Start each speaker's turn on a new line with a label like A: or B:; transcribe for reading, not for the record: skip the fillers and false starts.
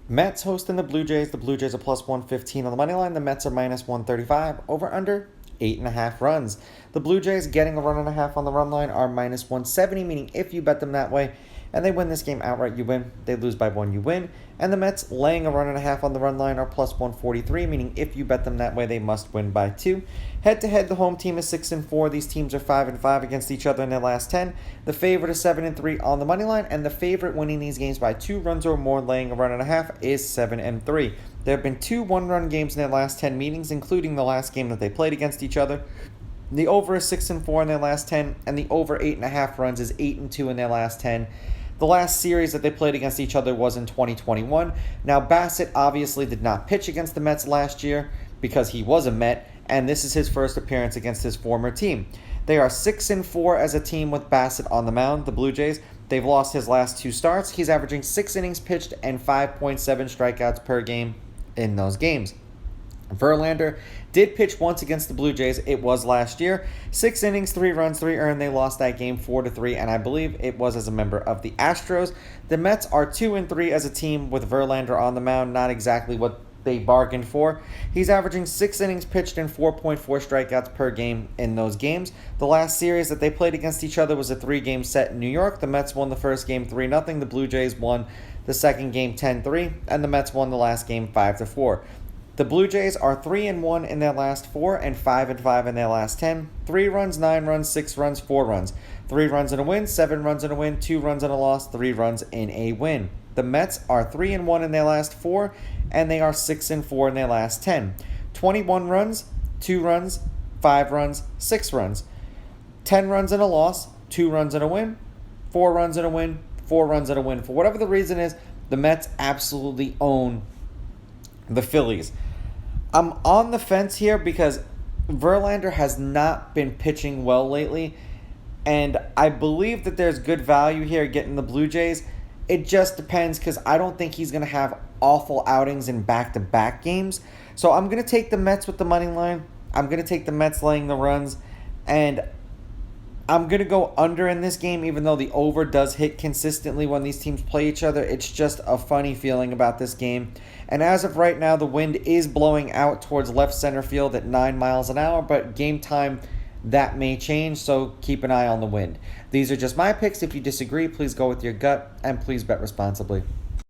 A: Mets hosting the Blue Jays. The Blue Jays are plus 115 on the money line. The Mets are minus 135. Over under 8.5 runs. The Blue Jays getting a run and a half on the run line are minus 170, meaning if you bet them that way and they win this game outright, you win. They lose by 1, you win. And the Mets laying a run and a half on the run line are plus 143, meaning if you bet them that way, they must win by 2. Head to head, the home team is 6-4. These teams are 5-5 against each other in their last 10. The favorite is 7-3 on the money line, and the favorite winning these games by 2 runs or more, laying a run and a half, is 7-3. There have been 2 one-run games in their last 10 meetings, including the last game that they played against each other. The over is 6-4 in their last 10, and the over 8.5 runs is 8-2 in their last 10. The last series that they played against each other was in 2021. Now, Bassett obviously did not pitch against the Mets last year because he was a Met, and this is his first appearance against his former team. They are 6-4 as a team with Bassett on the mound, the Blue Jays. They've lost his last 2 starts. He's averaging 6 innings pitched and 5.7 strikeouts per game in those games. Verlander did pitch once against the Blue Jays. It was last year. 6 innings, 3 runs, 3 earned. They lost that game 4-3, and I believe it was as a member of the Astros. The Mets are 2-3 as a team with Verlander on the mound. Not exactly what they bargained for. He's averaging 6 innings pitched and 4.4 strikeouts per game in those games. The last series that they played against each other was a 3-game set in New York. The Mets won the first game 3-0. The Blue Jays won the second game 10-3, and the Mets won the last game 5-4. The Blue Jays are 3-1 in their last 4 and 5-5 in their last 10. 3 runs, 9 runs, 6 runs, 4 runs. 3 runs and a win, 7 runs and a win, 2 runs and a loss, 3 runs in a win. The Mets are 3-1 in their last 4, and they are 6-4 in their last 10. 21 runs, 2 runs, 5 runs, 6 runs. 10 runs and a loss, 2 runs and a win, 4 runs and a win, 4 runs and a win. For whatever the reason is, the Mets absolutely own the Phillies. I'm on the fence here because Verlander has not been pitching well lately, and I believe that there's good value here getting the Blue Jays. It just depends because I don't think he's going to have awful outings in back-to-back games. So I'm going to take the Mets with the money line. I'm going to take the Mets laying the runs, and I'm going to go under in this game, even though the over does hit consistently when these teams play each other. It's just a funny feeling about this game. And as of right now, the wind is blowing out towards left center field at 9 miles an hour, but game time, that may change, so keep an eye on the wind. These are just my picks. If you disagree, please go with your gut, and please bet responsibly.